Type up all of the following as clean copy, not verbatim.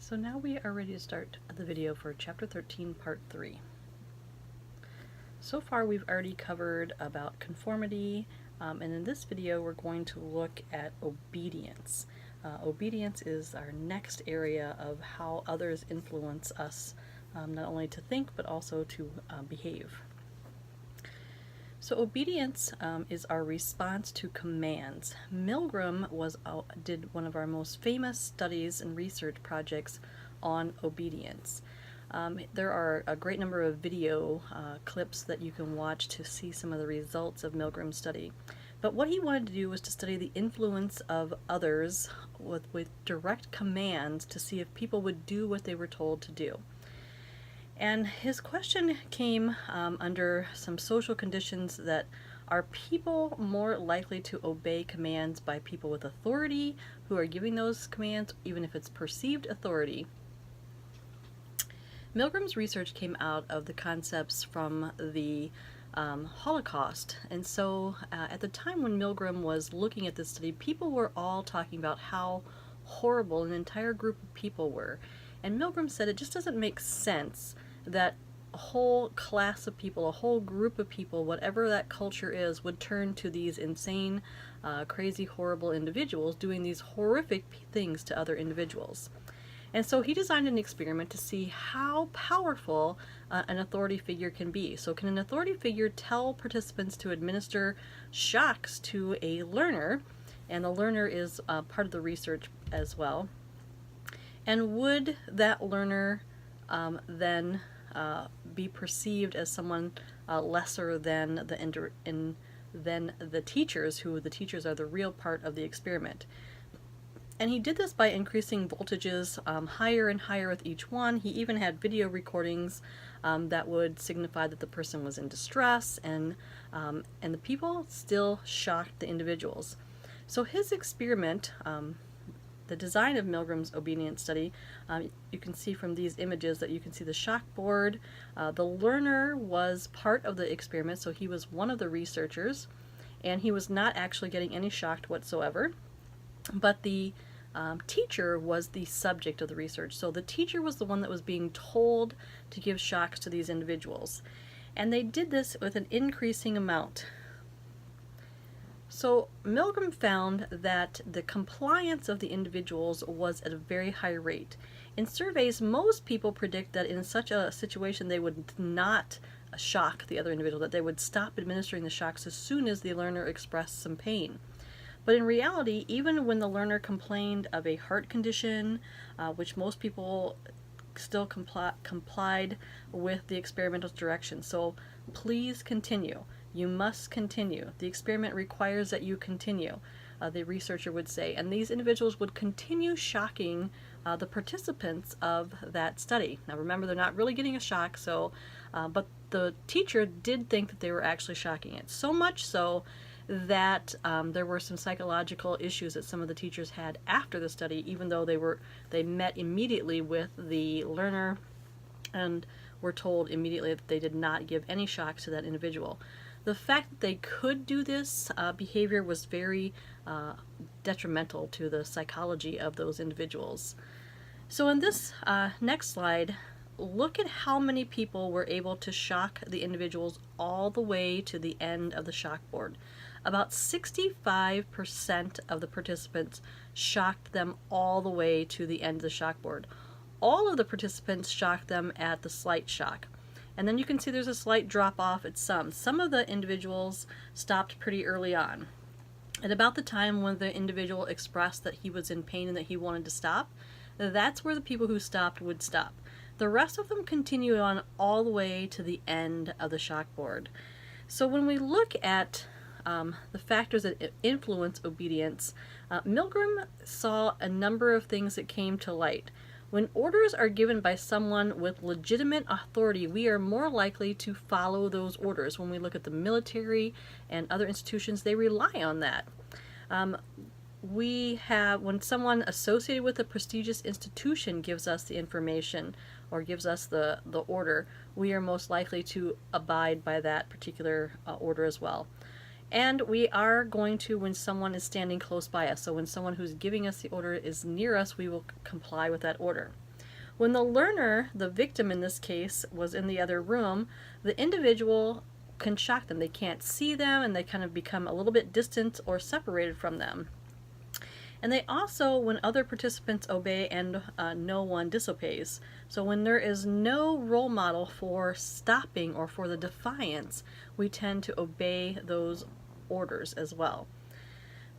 So now we are ready to start the video for Chapter 13, Part 3. So far we've already covered about conformity, and in this video we're going to look at obedience. Obedience is our next area of how others influence us, not only to think but also to behave. So obedience is our response to commands. Milgram did one of our most famous studies and research projects on obedience. There are a great number of video clips that you can watch to see some of the results of Milgram's study. But what he wanted to do was to study the influence of others with direct commands to see if people would do what they were told to do. And his question came under some social conditions that are people more likely to obey commands by people with authority who are giving those commands, even if it's perceived authority. Milgram's research came out of the concepts from the Holocaust, and so at the time when Milgram was looking at this study, people were all talking about how horrible an entire group of people were. And Milgram said it just doesn't make sense that a whole class of people, a whole group of people, whatever that culture is, would turn to these insane, crazy, horrible individuals doing these horrific things to other individuals. And so he designed an experiment to see how powerful an authority figure can be. So can an authority figure tell participants to administer shocks to a learner, and the learner is part of the research as well, and would that learner then be perceived as someone lesser than the teachers, who the teachers are the real part of the experiment. And he did this by increasing voltages higher and higher with each one. He even had video recordings that would signify that the person was in distress, and the people still shocked the individuals. So his experiment, the design of Milgram's obedience study, you can see from these images that you can see the shock board. The learner was part of the experiment, so he was one of the researchers, and he was not actually getting any shock whatsoever. But the teacher was the subject of the research. So the teacher was the one that was being told to give shocks to these individuals. And they did this with an increasing amount. So Milgram found that the compliance of the individuals was at a very high rate. In surveys, most people predict that in such a situation they would not shock the other individual, that they would stop administering the shocks as soon as the learner expressed some pain. But in reality, even when the learner complained of a heart condition, which most people still complied with the experimental directions. So please continue. You must continue. The experiment requires that you continue, the researcher would say. And these individuals would continue shocking the participants of that study. Now remember, they're not really getting a shock, but the teacher did think that they were actually shocking it. So much so that there were some psychological issues that some of the teachers had after the study, even though they met immediately with the learner and were told immediately that they did not give any shocks to that individual. The fact that they could do this behavior was very detrimental to the psychology of those individuals. So in this next slide, look at how many people were able to shock the individuals all the way to the end of the shock board. About 65% of the participants shocked them all the way to the end of the shock board. All of the participants shocked them at the slight shock. And then you can see there's a slight drop off at some. Some of the individuals stopped pretty early on. At about the time when the individual expressed that he was in pain and that he wanted to stop, that's where the people who stopped would stop. The rest of them continued on all the way to the end of the shock board. So when we look at the factors that influence obedience, Milgram saw a number of things that came to light. When orders are given by someone with legitimate authority, we are more likely to follow those orders. When we look at the military and other institutions, they rely on that. When someone associated with a prestigious institution gives us the information or gives us the order, we are most likely to abide by that particular order as well. And we are going to when someone is standing close by us. So when someone who's giving us the order is near us, we will comply with that order. When the learner, the victim in this case, was in the other room, the individual can shock them. They can't see them and they kind of become a little bit distant or separated from them. And they also, when other participants obey and no one disobeys. So when there is no role model for stopping or for the defiance, we tend to obey those orders as well.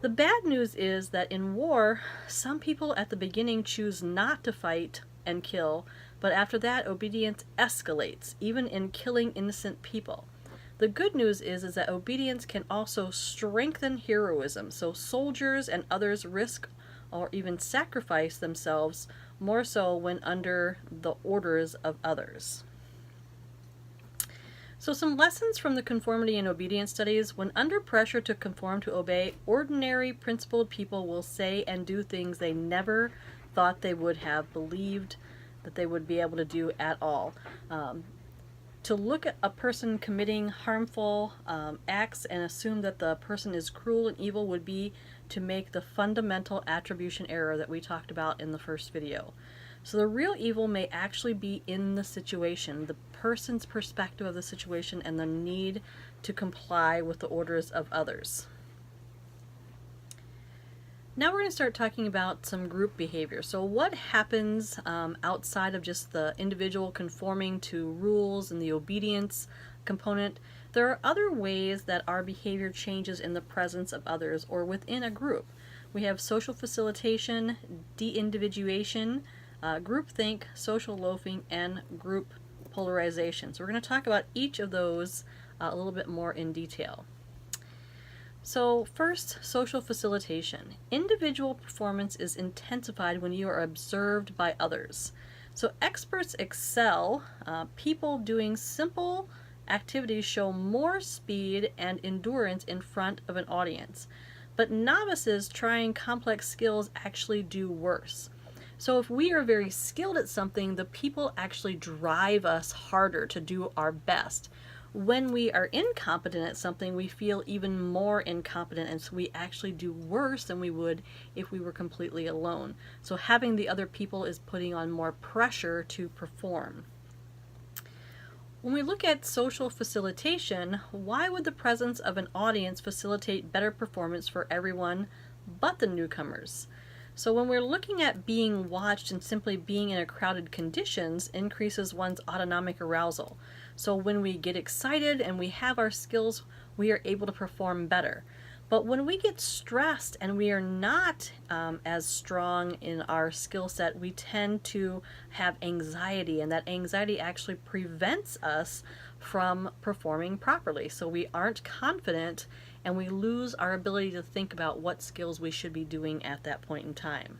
The bad news is that in war, some people at the beginning choose not to fight and kill, but after that, obedience escalates, even in killing innocent people. The good news is that obedience can also strengthen heroism. So soldiers and others risk or even sacrifice themselves more so when under the orders of others. So some lessons from the conformity and obedience studies. When under pressure to conform to obey, ordinary principled people will say and do things they never thought they would have believed that they would be able to do at all. To look at a person committing harmful acts and assume that the person is cruel and evil would be to make the fundamental attribution error that we talked about in the first video. So the real evil may actually be in the situation, the person's perspective of the situation, and the need to comply with the orders of others. Now we're going to start talking about some group behavior. So what happens outside of just the individual conforming to rules and the obedience component? There are other ways that our behavior changes in the presence of others or within a group. We have social facilitation, de-individuation, groupthink, social loafing, and group polarization. So we're going to talk about each of those a little bit more in detail. So first, social facilitation. Individual performance is intensified when you are observed by others. So experts excel. People doing simple activities show more speed and endurance in front of an audience. But novices trying complex skills actually do worse. So if we are very skilled at something, the people actually drive us harder to do our best. When we are incompetent at something, we feel even more incompetent, and so we actually do worse than we would if we were completely alone. So having the other people is putting on more pressure to perform. When we look at social facilitation, why would the presence of an audience facilitate better performance for everyone but the newcomers? So when we're looking at being watched and simply being in a crowded conditions increases one's autonomic arousal. So when we get excited and we have our skills, we are able to perform better. But when we get stressed and we are not as strong in our skill set, we tend to have anxiety, and that anxiety actually prevents us from performing properly. So we aren't confident and we lose our ability to think about what skills we should be doing at that point in time.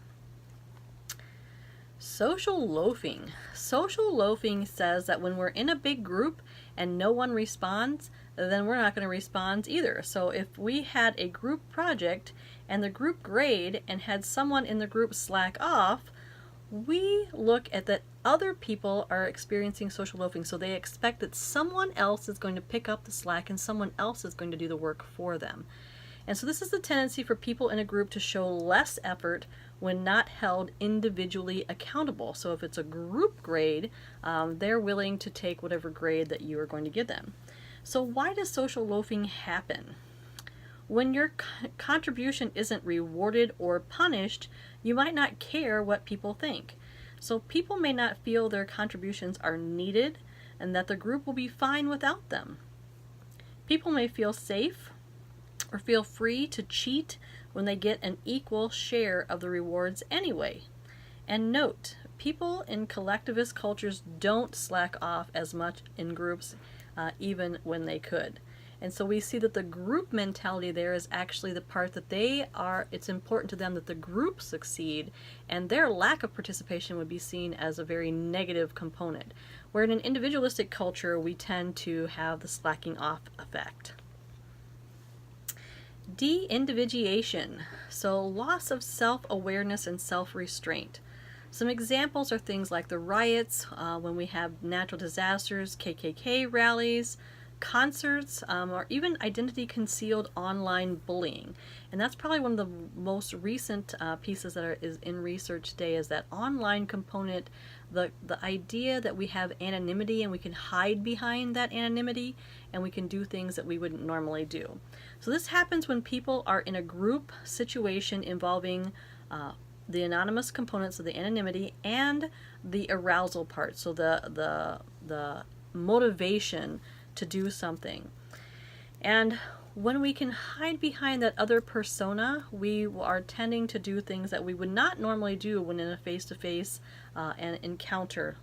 Social loafing. Social loafing says that when we're in a big group and no one responds, then we're not going to respond either. So if we had a group project and the group grade and had someone in the group slack off, we look at that other people are experiencing social loafing, so they expect that someone else is going to pick up the slack and someone else is going to do the work for them. And so this is the tendency for people in a group to show less effort when not held individually accountable. So if it's a group grade, they're willing to take whatever grade that you are going to give them. So why does social loafing happen? When your contribution isn't rewarded or punished, you might not care what people think. So people may not feel their contributions are needed and that the group will be fine without them. People may feel safe or feel free to cheat when they get an equal share of the rewards anyway. And note, people in collectivist cultures don't slack off as much in groups even when they could. And so we see that the group mentality there is actually the part that it's important to them that the group succeed, and their lack of participation would be seen as a very negative component. Where in an individualistic culture, we tend to have the slacking off effect. De-individuation, so loss of self-awareness and self-restraint. Some examples are things like the riots, when we have natural disasters, KKK rallies, concerts, or even identity concealed online bullying. And that's probably one of the most recent pieces that is in research today, is that online component, the idea that we have anonymity and we can hide behind that anonymity and we can do things that we wouldn't normally do. So this happens when people are in a group situation involving the anonymous components of the anonymity and the arousal part, so the motivation to do something. And when we can hide behind that other persona, we are tending to do things that we would not normally do when in a face-to-face and encounter.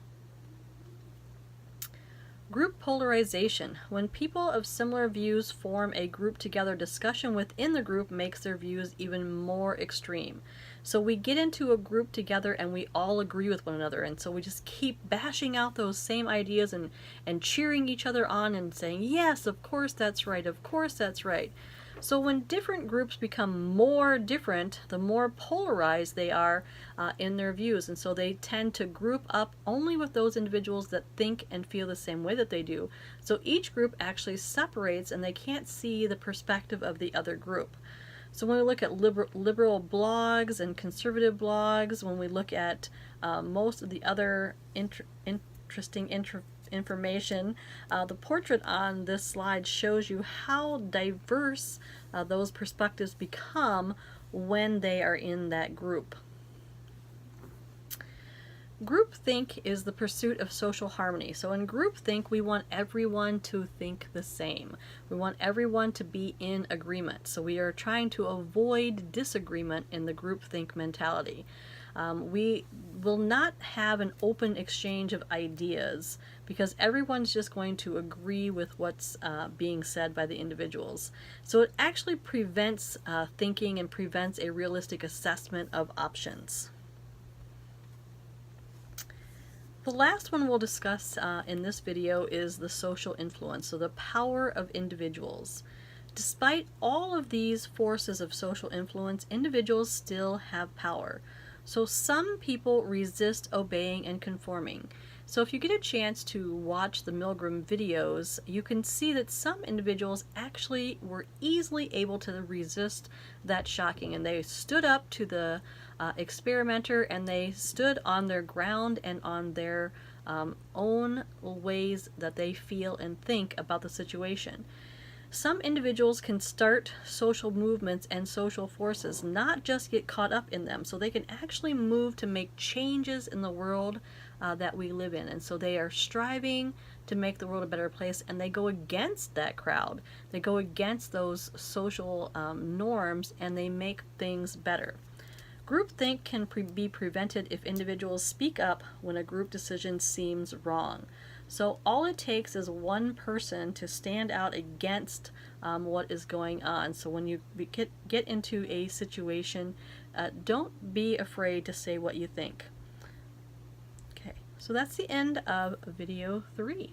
Group polarization. When people of similar views form a group together, discussion within the group makes their views even more extreme. So we get into a group together and we all agree with one another, and so we just keep bashing out those same ideas and cheering each other on and saying, yes, of course that's right, of course that's right. So when different groups become more different, the more polarized they are in their views, and so they tend to group up only with those individuals that think and feel the same way that they do. So each group actually separates and they can't see the perspective of the other group. So when we look at liberal blogs and conservative blogs, when we look at most of the other interesting information, the portrait on this slide shows you how diverse those perspectives become when they are in that group. Groupthink is the pursuit of social harmony. So in groupthink, we want everyone to think the same. We want everyone to be in agreement. So we are trying to avoid disagreement in the groupthink mentality. We will not have an open exchange of ideas because everyone's just going to agree with what's being said by the individuals. So it actually prevents thinking and prevents a realistic assessment of options. The last one we'll discuss in this video is the social influence, so the power of individuals. Despite all of these forces of social influence, individuals still have power. So some people resist obeying and conforming. So if you get a chance to watch the Milgram videos, you can see that some individuals actually were easily able to resist that shocking, and they stood up to the experimenter and they stood on their ground and on their own ways that they feel and think about the situation. Some individuals can start social movements and social forces, not just get caught up in them. So they can actually move to make changes in the world that we live in. And so they are striving to make the world a better place, and they go against that crowd. They go against those social norms, and they make things better. Groupthink can be prevented if individuals speak up when a group decision seems wrong. So all it takes is one person to stand out against what is going on. So when you get into a situation, don't be afraid to say what you think. Okay, so that's the end of video 3.